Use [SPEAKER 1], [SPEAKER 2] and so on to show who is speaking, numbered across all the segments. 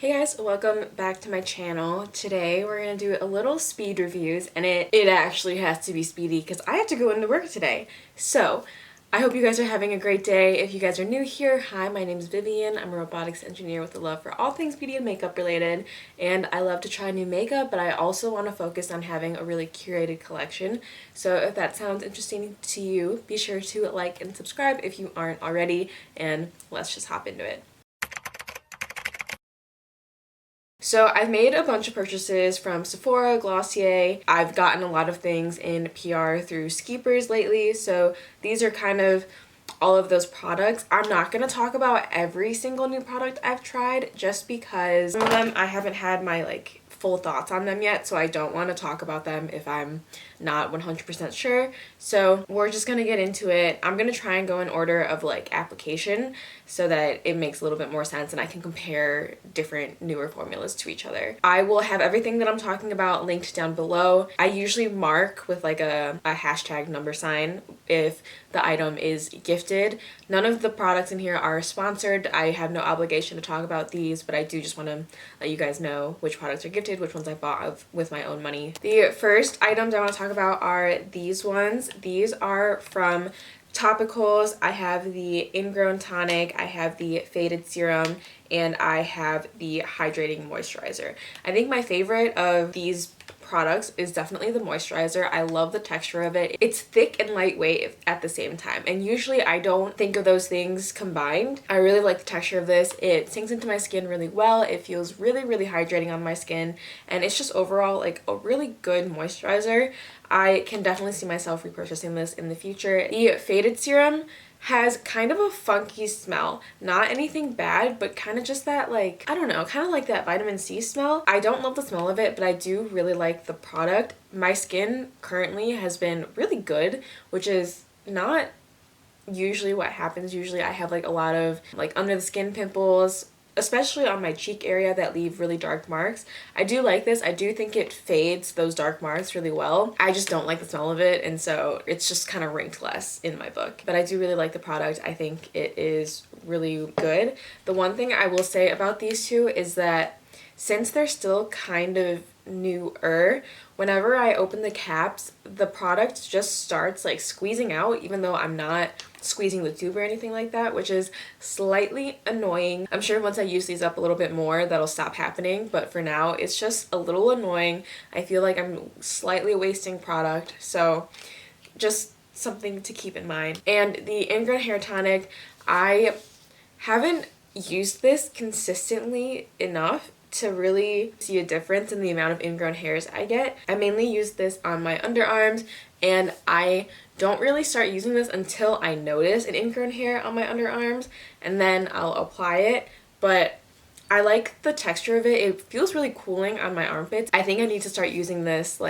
[SPEAKER 1] Hey guys, welcome back to my channel. Today we're gonna do a little speed reviews, and it actually has to be speedy because I have to go into work today. So I hope you guys are having a great day. If you guys are new here, hi, my name is Vivian. I'm a robotics engineer with a love for all things beauty and makeup related, and I love to try new makeup, but I also want to focus on having a really curated collection. So if that sounds interesting to you, be sure to like and subscribe if you aren't already, and let's just hop into it. So I've made a bunch of purchases from Sephora, Glossier. I've gotten a lot of things in PR through Skeepers lately, so these are kind of all of those products. I'm not going to talk about every single new product I've tried just because some of them I haven't had my full thoughts on them yet, so I don't want to talk about them if I'm not 100% sure. So we're just gonna get into it. I'm gonna try and go in order of application so that it makes a little bit more sense and I can compare different newer formulas to each other. I will have everything that I'm talking about linked down below. I usually mark with a hashtag number sign if the item is gifted. None of the products in here are sponsored. I have no obligation to talk about these, but I do just want to let you guys know which products are gifted, which ones I bought with my own money. The first items I want to talk about are these ones. These are from Topicals. I have the Ingrown Tonic, I have the Faded Serum, and I have the Hydrating Moisturizer. I think my favorite of these products is definitely the moisturizer. I love the texture of it. It's thick and lightweight at the same time, and usually I don't think of those things combined. I really like the texture of this. It sinks into my skin really well. It feels really hydrating on my skin, and it's just overall a really good moisturizer. I can definitely see myself repurchasing this in the future. The Faded Serum has kind of a funky smell. Not anything bad, but kind of just that I don't know, kind of like that vitamin C smell. I don't love the smell of it, but I do really like the product. My skin currently has been really good, which is not usually what happens. Usually I have a lot of under the skin pimples, especially on my cheek area, that leave really dark marks. I do like this. I do think it fades those dark marks really well. I just don't like the smell of it, and so it's just kind of ranked less in my book. But I do really like the product. I think it is really good. The one thing I will say about these two is that since they're still kind of newer, whenever I open the caps, the product just starts squeezing out, even though I'm not squeezing the tube or anything like that, which is slightly annoying. I'm sure once I use these up a little bit more, that'll stop happening, but for now, it's just a little annoying. I feel like I'm slightly wasting product, so just something to keep in mind. And the Ingrown Hair Tonic, I haven't used this consistently enough to really see a difference in the amount of ingrown hairs I get. I mainly use this on my underarms, and I don't really start using this until I notice an ingrown hair on my underarms, and then I'll apply it. But I like the texture of it. It feels really cooling on my armpits. I think I need to start using this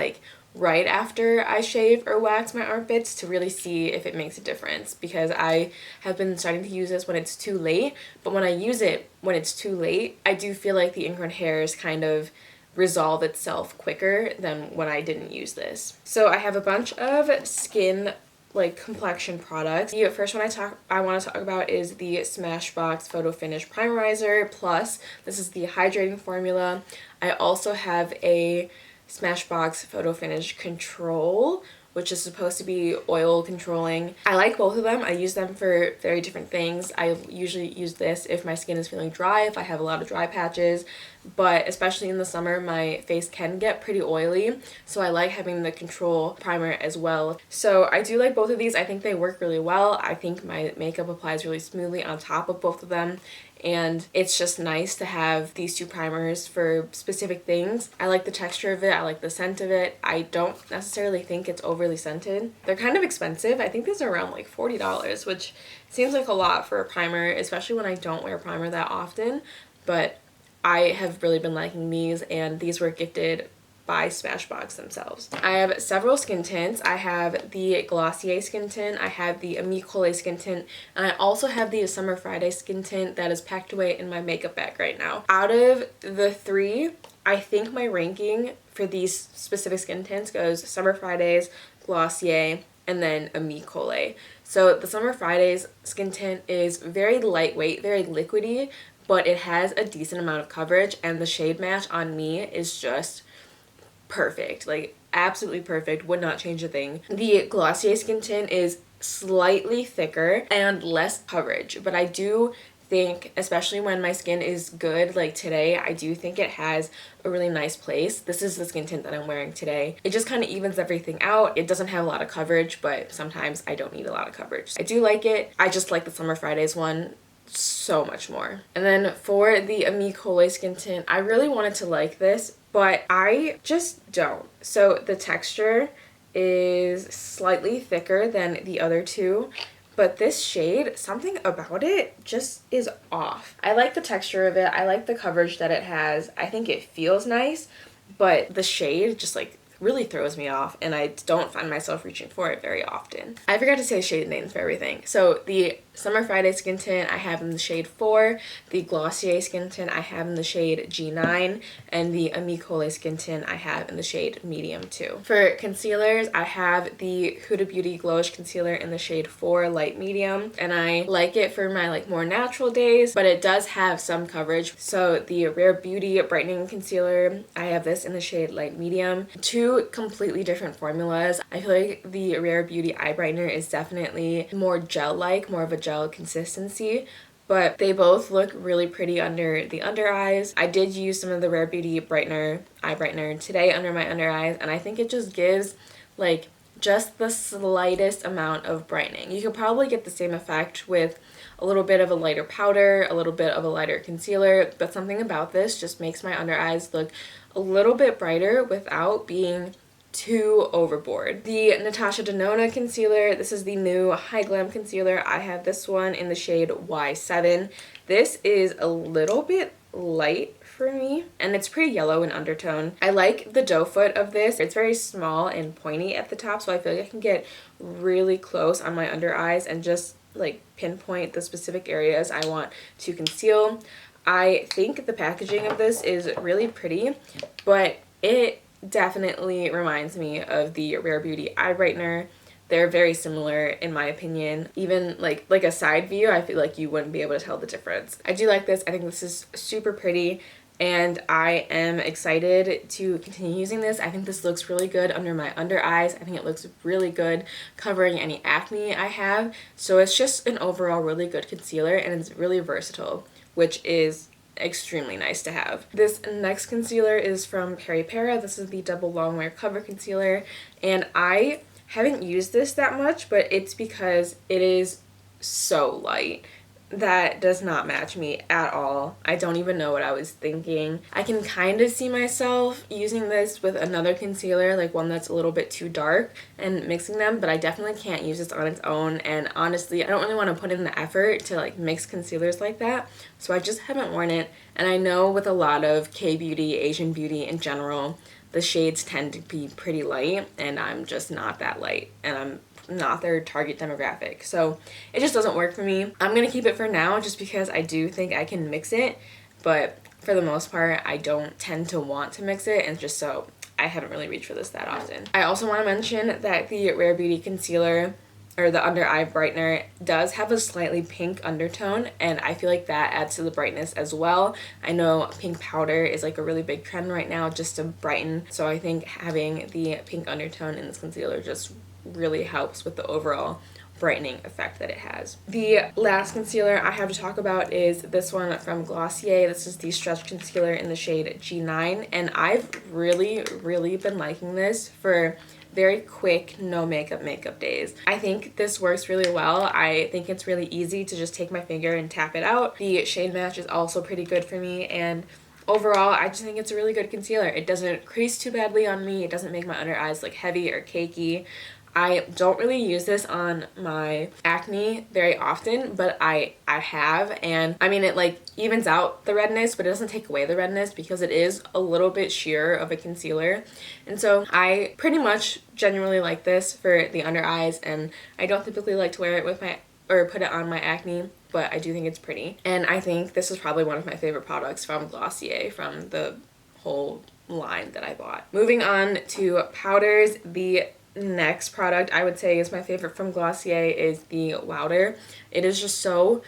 [SPEAKER 1] right after I shave or wax my armpits to really see if it makes a difference, because I have been starting to use this when it's too late, but when I use it when it's too late, I do feel like the ingrown hairs kind of resolve itself quicker than when I didn't use this. So I have a bunch of skin complexion products. The first one I want to talk about is the Smashbox Photo Finish Primerizer Plus. This is the hydrating formula. I also have a Smashbox Photo Finish Control, which is supposed to be oil controlling. I like both of them. I use them for very different things. I usually use this if my skin is feeling dry, if I have a lot of dry patches, but especially in the summer, my face can get pretty oily, so I like having the control primer as well. So I do like both of these. I think they work really well. I think my makeup applies really smoothly on top of both of them, and it's just nice to have these two primers for specific things. I like the texture of it. I like the scent of it. I don't necessarily think it's overly scented. They're kind of expensive. I think these are around $40, which seems like a lot for a primer, especially when I don't wear primer that often, but I have really been liking these, and these were gifted by Smashbox themselves. I have several skin tints. I have the Glossier skin tint, I have the Colé skin tint, and I also have the Summer Friday skin tint that is packed away in my makeup bag right now. Out of the three, I think my ranking for these specific skin tints goes Summer Fridays, Glossier, and then a Colé. So the Summer Fridays skin tint is very lightweight, very liquidy, but it has a decent amount of coverage, and the shade match on me is just perfect. Like, absolutely perfect. Would not change a thing. The Glossier skin tint is slightly thicker and less coverage, but I do think, especially when my skin is good, like today, I do think it has a really nice place. This is the skin tint that I'm wearing today. It just kind of evens everything out. It doesn't have a lot of coverage, but sometimes I don't need a lot of coverage. I do like it. I just like the Summer Fridays one so much more. And then for the Colé skin tint, I really wanted to like this, but I just don't. So the texture is slightly thicker than the other two, but this shade, something about it just is off. I like the texture of it. I like the coverage that it has. I think it feels nice, but the shade just like really throws me off, and I don't find myself reaching for it very often. I forgot to say shade names for everything. So the Summer Friday skin tint I have in the shade 4, the Glossier skin tint I have in the shade G9, and the Colé skin tint I have in the shade medium 2. For concealers, I have the Huda Beauty Glowish concealer in the shade 4 light medium, and I like it for my like more natural days, but it does have some coverage. So the Rare Beauty brightening concealer, I have this in the shade light medium. Two completely different formulas. I feel like the Rare Beauty eye brightener is definitely more gel-like, more of a gel consistency, but they both look really pretty under the under eyes. I did use some of the Rare Beauty eye brightener today under my under eyes, and I think it just gives like just the slightest amount of brightening. You could probably get the same effect with a little bit of a lighter powder, a little bit of a lighter concealer, but something about this just makes my under eyes look a little bit brighter without being too overboard. The Natasha Denona concealer, this is the new Hy-Glam concealer. I have this one in the shade Y7. This is a little bit light for me, and it's pretty yellow in undertone. I like the doe foot of this. It's very small and pointy at the top, so I feel like I can get really close on my under eyes and just like pinpoint the specific areas I want to conceal. I think the packaging of this is really pretty, but it definitely reminds me of the Rare Beauty eye brightener. They're very similar in my opinion. Even like a side view, I feel like you wouldn't be able to tell the difference. I do like this. I think this is super pretty, and I am excited to continue using this. I think this looks really good under my under eyes. I think it looks really good covering any acne I have. So it's just an overall really good concealer, and it's really versatile, which is extremely nice to have. This next concealer is from Peripera. This is the Double Longwear Cover Concealer, and I haven't used this that much, but it's because it is so light. That does not match me at all. I don't even know what I was thinking. I can kind of see myself using this with another concealer, like one that's a little bit too dark, and mixing them, but I definitely can't use this on its own, and honestly, I don't really want to put in the effort to like mix concealers like that, so I just haven't worn it. And I know with a lot of K-beauty, Asian beauty in general, the shades tend to be pretty light, and I'm just not that light, and I'm not their target demographic, so it just doesn't work for me. I'm gonna keep it for now just because I do think I can mix it, but for the most part I don't tend to want to mix it, and just so I haven't really reached for this that often. I also want to mention that the Rare Beauty concealer, or the under eye brightener, does have a slightly pink undertone, and I feel like that adds to the brightness as well. I know pink powder is like a really big trend right now just to brighten, so I think having the pink undertone in this concealer just really helps with the overall brightening effect that it has. The last concealer I have to talk about is this one from Glossier. This is the Stretch Concealer in the shade G9, and I've really been liking this for very quick, no makeup days. I think this works really well. I think it's really easy to just take my finger and tap it out. The shade match is also pretty good for me, and overall, I just think it's a really good concealer. It doesn't crease too badly on me. It doesn't make my under eyes look heavy or cakey. I don't really use this on my acne very often, but I have, and I mean, it like evens out the redness, but it doesn't take away the redness because it is a little bit sheer of a concealer. And so I pretty much genuinely like this for the under eyes, and I don't typically like to wear it with my, or put it on my acne, but I do think it's pretty. And I think this is probably one of my favorite products from Glossier, from the whole line that I bought. Moving on to powders, the next product I would say is my favorite from Glossier is the Wowder. It is just so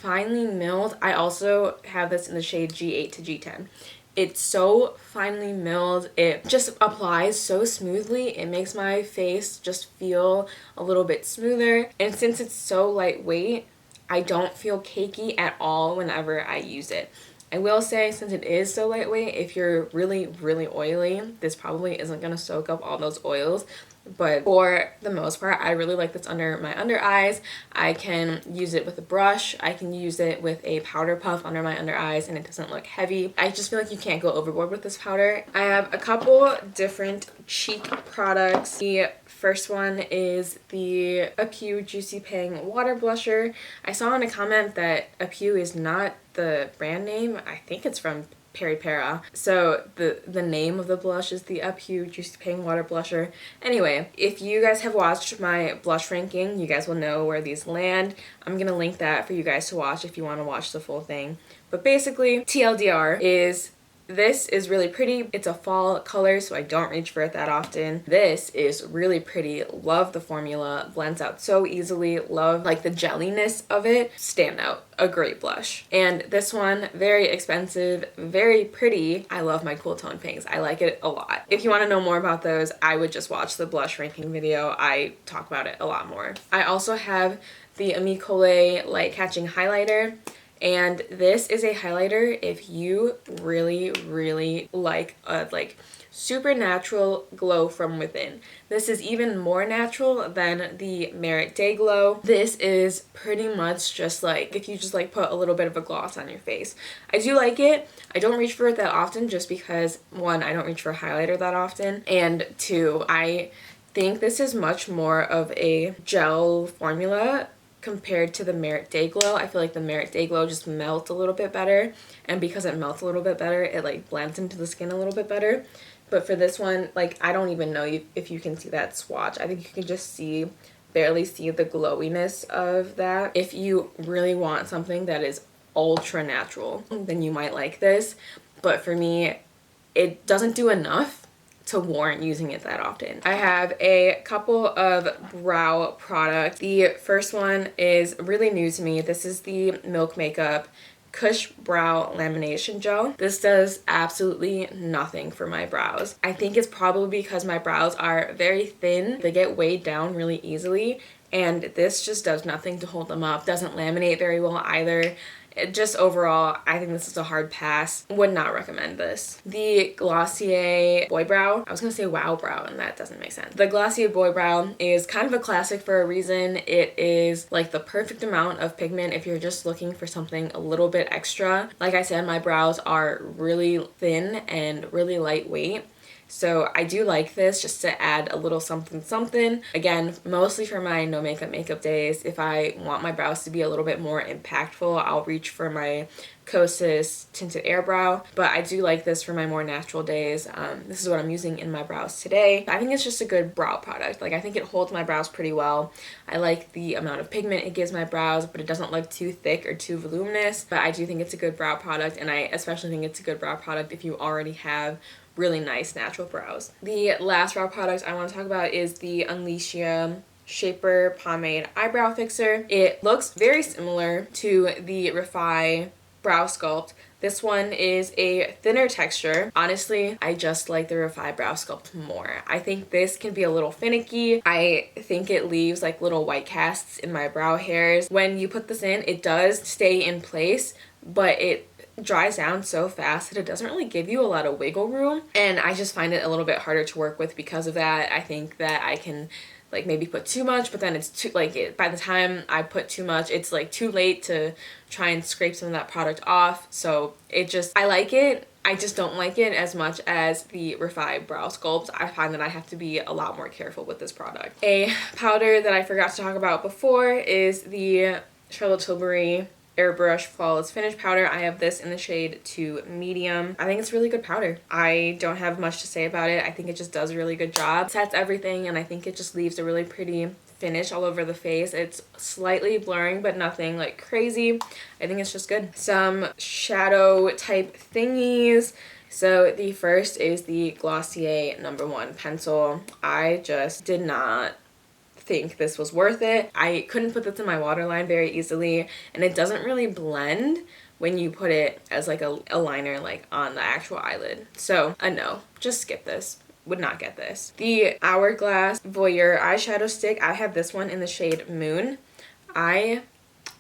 [SPEAKER 1] finely milled. I also have this in the shade G8 to G10. It's so finely milled. It just applies so smoothly. It makes my face just feel a little bit smoother. And since it's so lightweight, I don't feel cakey at all whenever I use it. I will say, since it is so lightweight, if you're really, really oily, this probably isn't going to soak up all those oils. But for the most part, I really like this under my under eyes. I can use it with a brush. I can use it with a powder puff under my under eyes and it doesn't look heavy. I just feel like you can't go overboard with this powder. I have a couple different cheek products. The first one is the Apu Juicy Pang Water Blusher. I saw in a comment that Apu is not the brand name. I think it's from Peripera. So the name of the blush is the Apu Juicy Pang Water Blusher. Anyway, if you guys have watched my blush ranking, you guys will know where these land. I'm gonna link that for you guys to watch if you want to watch the full thing. But basically, TLDR is this is really pretty. It's a fall color, so I don't reach for it that often. This is really pretty. Love the formula. Blends out so easily. Love like the jelliness of it. Standout. A great blush. And this one, very expensive, very pretty. I love my cool tone pinks. I like it a lot. If you want to know more about those, I would just watch the blush ranking video. I talk about it a lot more. I also have the Colé Light Catching Highlighter. And this is a highlighter if you really, really like a super natural glow from within. This is even more natural than the Merit Day Glow. This is pretty much just like if you just like put a little bit of a gloss on your face. I do like it. I don't reach for it that often just because, one, I don't reach for a highlighter that often, and two, I think this is much more of a gel formula compared to the Merit Day Glow. I feel like the Merit Day Glow just melts a little bit better, and because it melts a little bit better, it like blends into the skin a little bit better. But for this one, like, I don't even know if you can see that swatch. I think you can just barely see the glowiness of that. If you really want something that is ultra natural, then you might like this. But for me, it doesn't do enough to warrant using it that often. I have a couple of brow products. The first one is really new to me. This is the Milk Makeup Kush Brow Lamination Gel. This does absolutely nothing for my brows. I think it's probably because my brows are very thin. They get weighed down really easily, and this just does nothing to hold them up. Doesn't laminate very well either. Just overall, I think this is a hard pass. Would not recommend this. The Glossier Boy Brow. I was gonna say Wow Brow, and that doesn't make sense. The Glossier Boy Brow is kind of a classic for a reason. It is like the perfect amount of pigment if you're just looking for something a little bit extra. Like I said, my brows are really thin and really lightweight. So I do like this just to add a little something something. Again, mostly for my no makeup days. If I want my brows to be a little bit more impactful, I'll reach for my Kosas Tinted Air Brow. But I do like this for my more natural days. This is what I'm using in my brows today. I think it's just a good brow product. Like, I think it holds my brows pretty well. I like the amount of pigment it gives my brows, but it doesn't look too thick or too voluminous. But I do think it's a good brow product, and I especially think it's a good brow product if you already have really nice natural brows. The last brow product I want to talk about is the Unleashia Shaper Pomade Eyebrow Fixer. It looks very similar to the Refi Brow Sculpt. This one is a thinner texture. Honestly, I just like the Refi Brow Sculpt more. I think this can be a little finicky. I think it leaves like little white casts in my brow hairs. When you put this in, it does stay in place, but it dries down so fast that it doesn't really give you a lot of wiggle room, and I just find it a little bit harder to work with because of that. I think that I can like maybe put too much, but then it's too like by the time I put too much, it's like too late to try and scrape some of that product off. So I like it. I just don't like it as much as the Refi Brow Sculpt. I find that I have to be a lot more careful with this product. A powder that I forgot to talk about before is the Charlotte Tilbury Airbrush Flawless Finish Powder. I have this in the shade 2 medium. I think it's really good powder. I don't have much to say about it. I think it just does a really good job. It sets everything, and I think it just leaves a really pretty finish all over the face. It's slightly blurring, but nothing like crazy. I think it's just good. Some shadow type thingies. So the first is the Glossier No. 1 pencil. I just did not think this was worth it. I couldn't put this in my waterline very easily, and it doesn't really blend when you put it as like a liner like on the actual eyelid. So a no, just skip this. Would not get this. The Hourglass Voyeur eyeshadow stick, I have this one in the shade Moon. I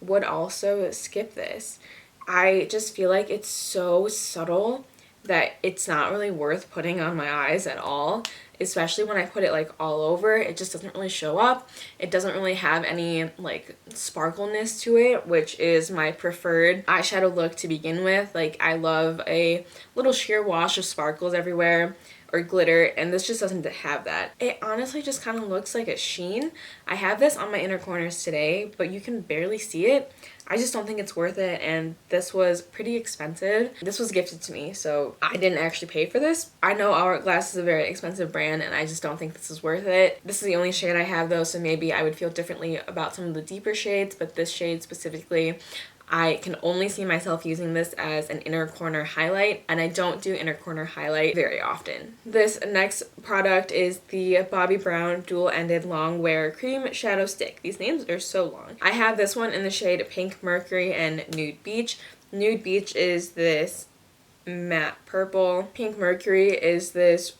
[SPEAKER 1] would also skip this. I just feel like it's so subtle that it's not really worth putting on my eyes at all, especially when I put it like all over. It just doesn't really show up. It doesn't really have any like sparkleness to it, which is my preferred eyeshadow look to begin with. Like, I love a little sheer wash of sparkles everywhere or glitter, and this just doesn't have that. It honestly just kind of looks like a sheen. I have this on my inner corners today, but you can barely see it. I just don't think it's worth it, and this was pretty expensive. This was gifted to me, so I didn't actually pay for this. I know Hourglass is a very expensive brand, and I just don't think this is worth it. This is the only shade I have though, so maybe I would feel differently about some of the deeper shades, but this shade specifically, I can only see myself using this as an inner corner highlight, and I don't do inner corner highlight very often. This next product is the Bobbi Brown Dual-Ended Longwear Cream Shadow Stick. These names are so long. I have this one in the shade Pink Mercury and Nude Beach. Nude Beach is this matte purple. Pink Mercury is this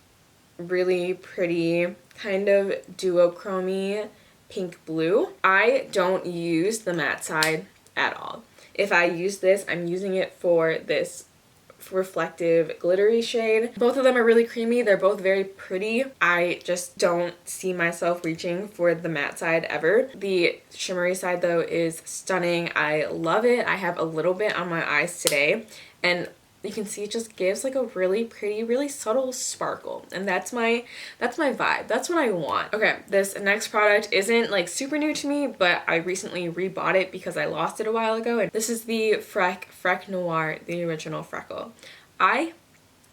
[SPEAKER 1] really pretty kind of duochrome pink blue. I don't use the matte side at all. If I use this, I'm using it for this reflective glittery shade. Both of them are really creamy. They're both very pretty. I just don't see myself reaching for the matte side ever. The shimmery side though is stunning. I love it. I have a little bit on my eyes today, and you can see it just gives like a really pretty, really subtle sparkle, and that's my vibe. That's what I want. Okay, this next product isn't like super new to me, but I recently rebought it because I lost it a while ago, and this is the Freck Noir, the original freckle. I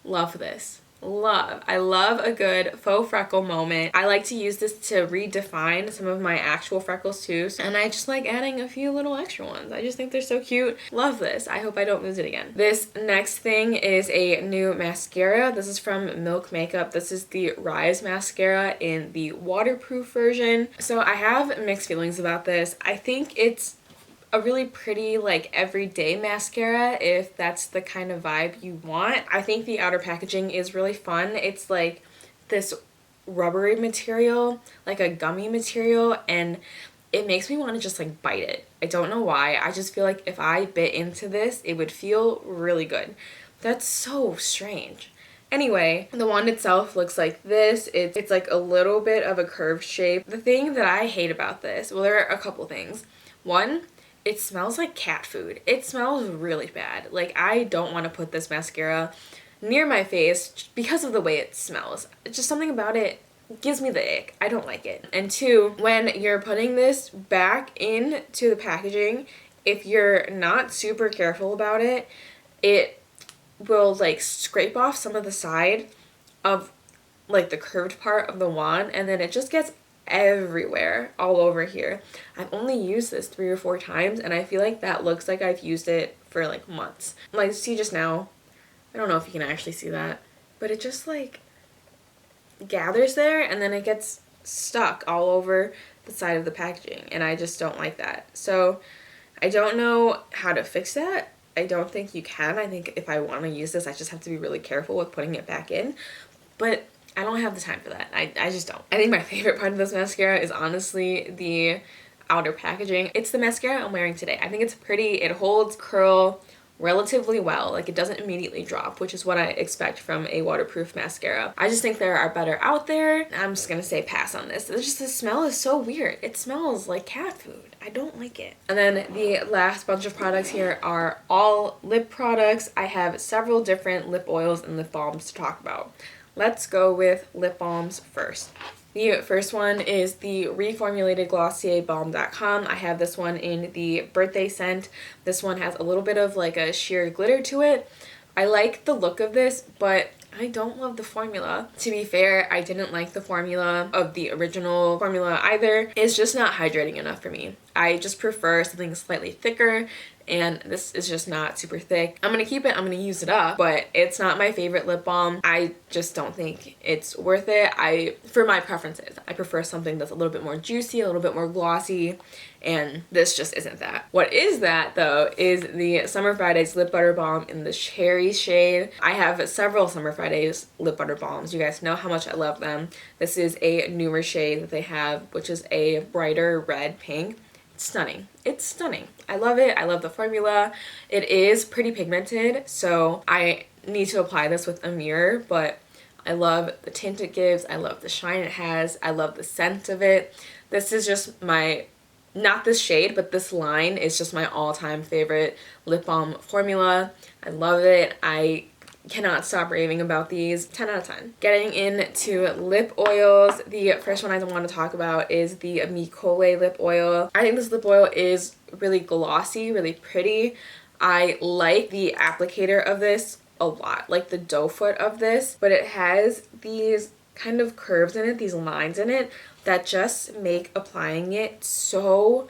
[SPEAKER 1] love this. I love a good faux freckle moment. I like to use this to redefine some of my actual freckles too, and I just like adding a few little extra ones. I just think they're so cute. Love this. I hope I don't lose it again. This next thing is a new mascara. This is from Milk Makeup. This is the Rise mascara in the waterproof version. So I have mixed feelings about this. I think it's a really pretty like everyday mascara if that's the kind of vibe you want. I think the outer packaging is really fun. It's like this rubbery material, like a gummy material, and it makes me want to just like bite it. I don't know why. I just feel like if I bit into this, it would feel really good. That's so strange. Anyway, the wand itself looks like this. It's like a little bit of a curved shape. The thing that I hate about this, well, there are a couple things. One, it smells like cat food. It smells really bad. Like, I don't want to put this mascara near my face because of the way it smells. It's just something about it gives me the ick. I don't like it. And two, when you're putting this back into the packaging, if you're not super careful about it, it will like scrape off some of the side of like the curved part of the wand, and then it just gets everywhere, all over here. I've only used this 3 or 4 times, and I feel like that looks like I've used it for like months. Like, see just now, I don't know if you can actually see that, but it just like gathers there, and then it gets stuck all over the side of the packaging, and I just don't like that. So I don't know how to fix that. I don't think you can. I think if I want to use this, I just have to be really careful with putting it back in, but I don't have the time for that. I just don't. I think my favorite part of this mascara is honestly the outer packaging. It's the mascara I'm wearing today. I think it's pretty. It holds curl relatively well. Like, it doesn't immediately drop, which is what I expect from a waterproof mascara. I just think there are better out there. I'm just gonna say pass on this. It's just, the smell is so weird. It smells like cat food. I don't like it. And then the last bunch of products here are all lip products. I have several different lip oils and lip balms to talk about. Let's go with lip balms first. The first one is the reformulated Glossier Balm.com. I have this one in the birthday scent. This one has a little bit of like a sheer glitter to it. I like the look of this, but I don't love the formula. To be fair, I didn't like the formula of the original formula either. It's just not hydrating enough for me. I just prefer something slightly thicker and this is just not super thick. I'm gonna keep it, I'm gonna use it up, but it's not my favorite lip balm. I just don't think it's worth it. For my preferences, I prefer something that's a little bit more juicy, a little bit more glossy, and this just isn't that. What is that though is the Summer Fridays Lip Butter Balm in the Cherry shade. I have several Summer Fridays lip butter balms. You guys know how much I love them. This is a newer shade that they have, which is a brighter red pink. It's stunning. It's stunning. I love it. I love the formula. It is pretty pigmented, so I need to apply this with a mirror, but I love the tint it gives. I love the shine it has. I love the scent of it. This is just my, not this shade, but this line is just my all-time favorite lip balm formula. I love it. I cannot stop raving about these. 10 out of 10. Getting into lip oils, the first one I want to talk about is the Colé lip oil. I think this lip oil is really glossy, really pretty. I like the applicator of this a lot, like the doe foot of this, but it has these kind of curves in it, these lines in it, that just make applying it so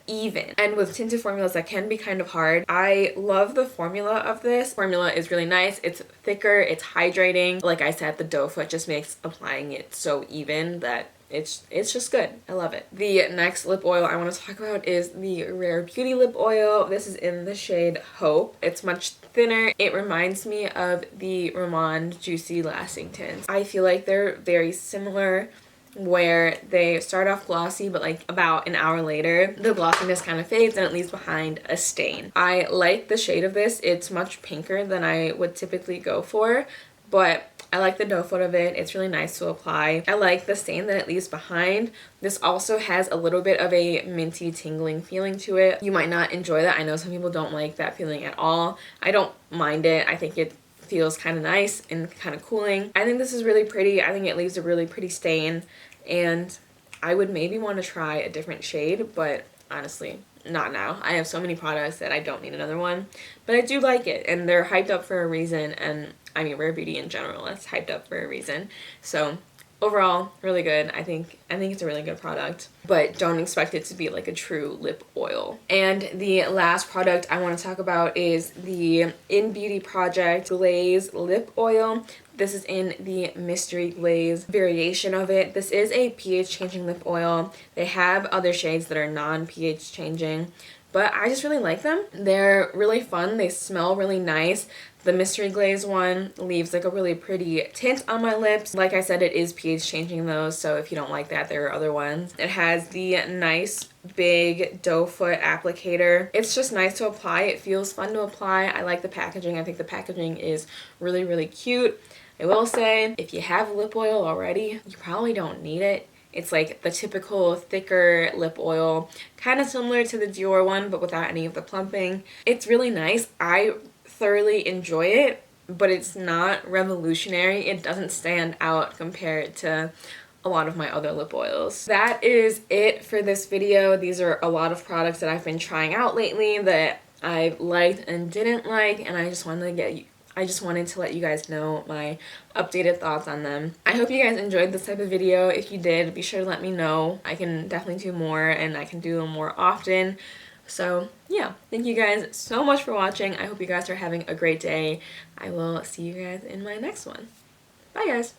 [SPEAKER 1] even. And with tinted formulas, that can be kind of hard. I love the formula of this. Formula is really nice. It's thicker, it's hydrating. Like I said, the doe foot just makes applying it so even that it's just good. I love it. The next lip oil I want to talk about is the Rare Beauty lip oil. This is in the shade Hope. It's much thinner. It reminds me of the Ramond Juicy Lasting Tints. I feel like they're very similar, where they start off glossy, but like about an hour later the glossiness kind of fades and it leaves behind a stain. I like the shade of this. It's much pinker than I would typically go for, but I like the doe foot of it. It's really nice to apply. I like the stain that it leaves behind. This also has a little bit of a minty tingling feeling to it. You might not enjoy that. I know some people don't like that feeling at all. I don't mind it. I think it feels kind of nice and kind of cooling. I think this is really pretty. I think it leaves a really pretty stain, and I would maybe want to try a different shade, but honestly, not now. I have so many products that I don't need another one, but I do like it, and they're hyped up for a reason, and I mean Rare Beauty in general, that's hyped up for a reason. So overall, really good. I think it's a really good product, but don't expect it to be like a true lip oil. And the last product I want to talk about is the In Beauty Project Glaze Lip Oil. This is in the Mystery Glaze variation of it. This is a pH changing lip oil. They have other shades that are non-pH changing, but I just really like them. They're really fun. They smell really nice. The Mystery Glaze one leaves like a really pretty tint on my lips. Like I said, it is pH changing though, so if you don't like that, there are other ones. It has the nice big doe foot applicator. It's just nice to apply. It feels fun to apply. I like the packaging. I think the packaging is really, really cute. I will say, if you have lip oil already, you probably don't need it. It's like the typical thicker lip oil, kind of similar to the Dior one, but without any of the plumping. It's really nice. I thoroughly enjoy it, but it's not revolutionary. It doesn't stand out compared to a lot of my other lip oils. That is it for this video. These are a lot of products that I've been trying out lately that I've liked and didn't like, and I just wanted to let you guys know my updated thoughts on them. I hope you guys enjoyed this type of video. If you did, be sure to let me know. I can definitely do more, and I can do them more often. So yeah, thank you guys so much for watching. I hope you guys are having a great day. I will see you guys in my next one. Bye guys.